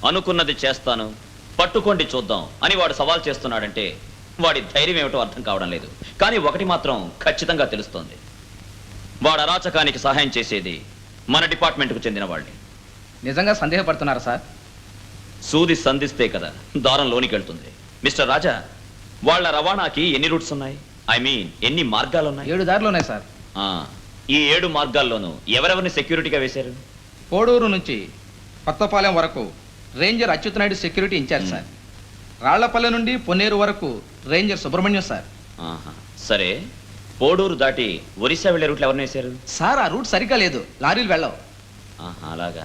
అనుకున్నది చేస్తాను, పట్టుకోండి చూద్దాం అని వాడు సవాల్ చేస్తున్నాడంటే వాడి ధైర్యం ఏమిటో అర్థం కావడం లేదు. కానీ ఒకటి మాత్రం ఖచ్చితంగా తెలుస్తోంది, వాడు అరాచకానికి సహాయం చేసేది మన డిపార్ట్మెంట్కు చెందిన వాళ్ళని. నిజంగా సందేహపడుతున్నారా సార్? సూది సంధిస్తే కదా దారం లోనికి వెళ్తుంది. మిస్టర్ రాజా, వాళ్ళ రవాణాకి ఎన్ని రూట్స్ ఉన్నాయి? ఐ మీన్ ఎన్ని మార్గాలు ఉన్నాయి? 7 దారులు ఉన్నాయి సార్. ఈ 7 మార్గాల్లోనూ ఎవరెవరిని సెక్యూరిటీగా వేశారు? కోడూరు నుంచి కొత్తపాలెం వరకు రేంజర్ అచ్యుతనాయుడు సెక్యూరిటీ ఇన్ఛార్జ్ సార్. రాళ్లపల్లె నుండి పొన్నేరు వరకు రేంజర్ సుబ్రహ్మణ్యం సార్. సరే, పోడూరు దాటి ఒరిస్సా వెళ్లే రూట్లు ఎవరిని వేశారు? సార్ ఆ రూట్ సరిగ్గా లేదు, లారీలు వెళ్ళవు. అలాగా.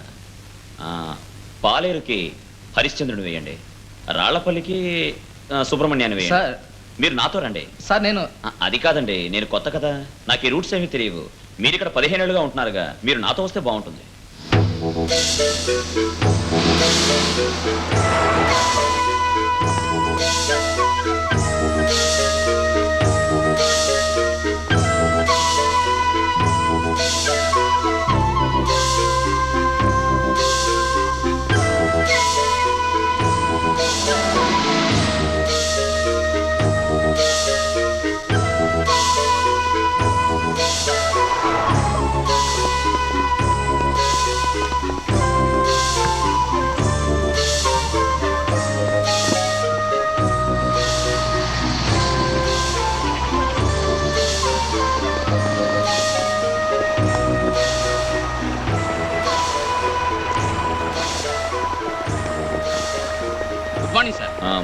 పాలేరుకి హరిశ్చంద్రుని వేయండి, రాళ్లపల్లికి సుబ్రహ్మణ్యాన్ని వేయండి. సార్ మీరు నాతో రండి. సార్ నేను అది కాదండి, నేను కొత్త కదా, నాకు ఈ రూట్స్ ఏమీ తెలియవు. మీరు ఇక్కడ 15 ఏళ్ళుగా ఉంటున్నారుగా, మీరు నాతో వస్తే బాగుంటుంది.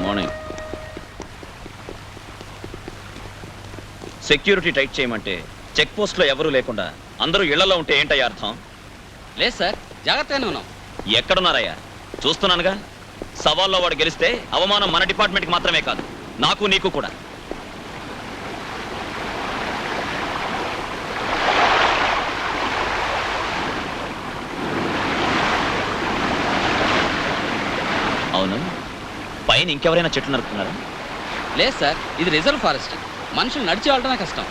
మార్నింగ్. సెక్యూరిటీ టైట్ చేయమంటే చెక్ పోస్ట్ లో ఎవరూ లేకుండా అందరూ ఇళ్లలో ఉంటే ఏంటయ్యా అర్థం? లేదు సార్, జాగ్రత్తగానే ఉన్నాం. ఎక్కడున్నారయ్యా? చూస్తున్నానుగా. సవాల్లో వాడు గెలిస్తే అవమానం మన డిపార్ట్మెంట్కి మాత్రమే కాదు, నాకు నీకు కూడా. అవును, పైన ఇంకెవరైనా చెట్లు నరుకుతున్నారా? లేదు సార్, ఇది రిజర్వ్ ఫారెస్ట్, మనుషులు నడిచి వెళ్ళడమే కష్టం.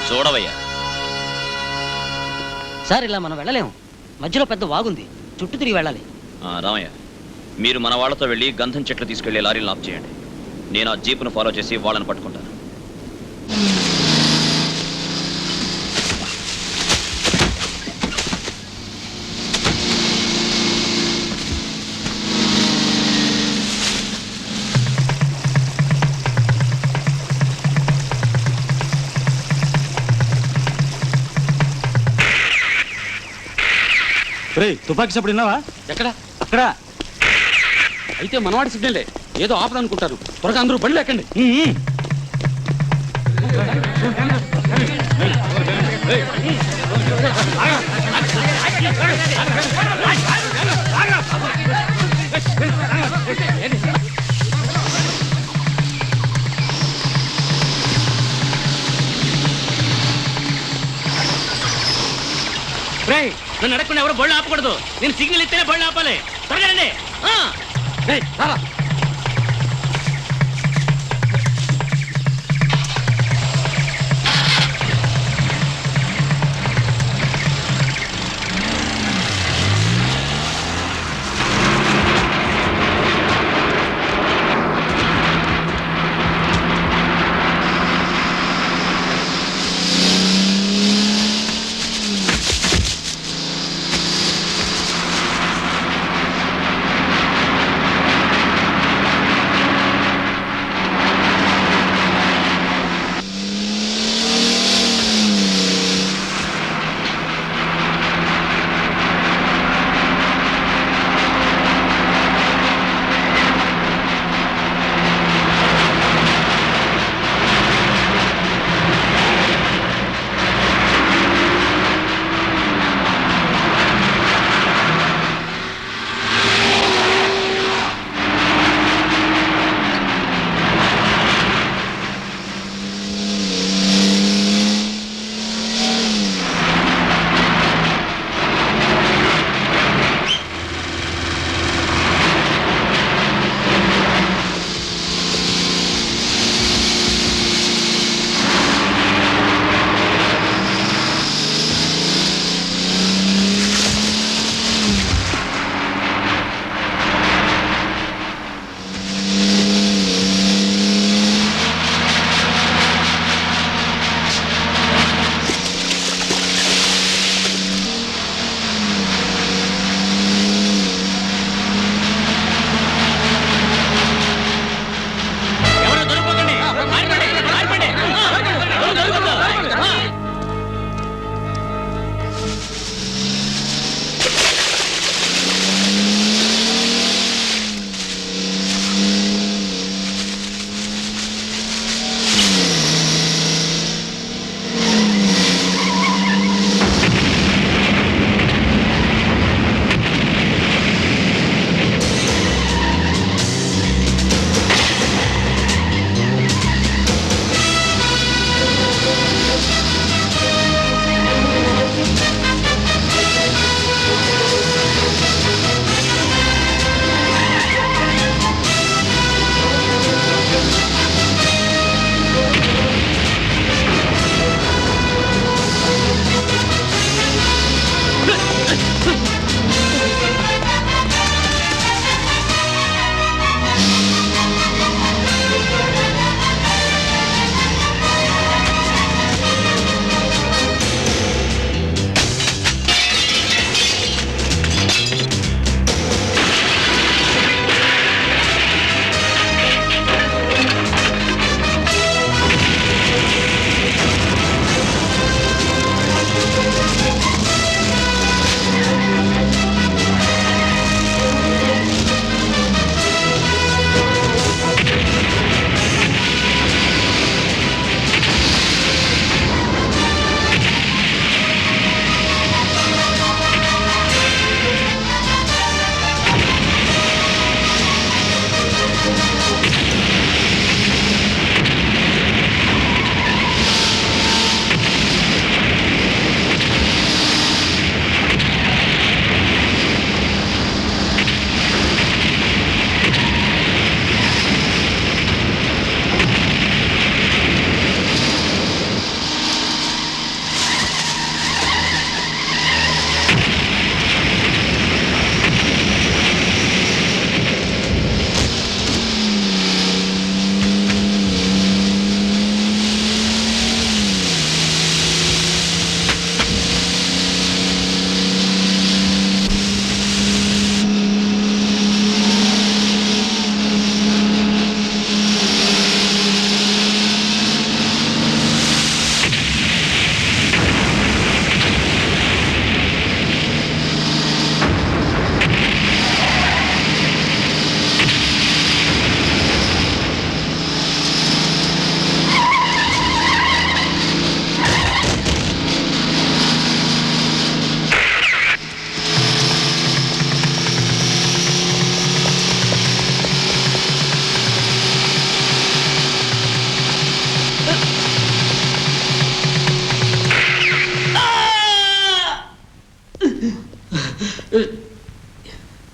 చూడవయ్యా సార్, ఇలా మనం వెళ్ళలేము, మధ్యలో పెద్ద వాగుంది, చుట్టూ తిరిగి వెళ్ళాలి. రామయ్య, మీరు మన వాళ్ళతో వెళ్ళి గంధం చెట్లు తీసుకెళ్లి లారీలు ఆఫ్ చేయండి. నేను ఆ జీపును ఫాలో చేసి వాళ్ళని పట్టుకుంటాను. తుపాకీ సప్పుడు విన్నావా? ఎక్కడ? అక్కడ. అయితే మనవాడి సిగ్నలే, ఏదో ఆపదనుకుంటారు. త్వరగా అందరూ బండ్లు ఎక్కండి. నన్ను అడగకుండా ఎవరు బళ్ళు ఆపకూడదు. నేను సిగ్నల్ ఇస్తేనే బళ్ళు ఆపాలి. త్వరగా రండి.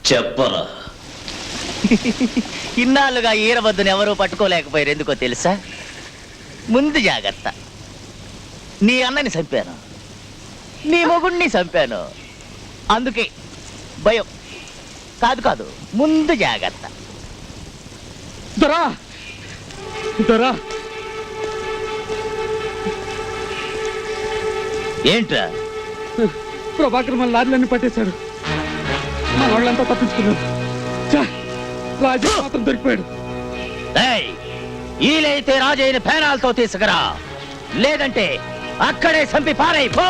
చెప్పరా. ఇన్నాళ్ళుగా ఈరవద్దుని ఎవరూ పట్టుకోలేకపోయారు, ఎందుకో తెలుసా? ముందు జాగ్రత్త. నీ అన్నని చంపాను, నీ మొగుణ్ణి చంపాను, అందుకే భయం. కాదు కాదు, ముందు జాగ్రత్త. దొరా దొరా ఏంట్రా? ప్రభాకర్ మన లారీలన్నీ పట్టేశాడు. మన వాళ్ళంతా తప్పించుకున్నారు. ఛ! రాజు మాత్రం దొరికిపోయాడు. ఏయ్, ఈలైతే రాజైన పేనాలతో తీసుకురా, లేదంటే అక్కడే చంపి పారైపో.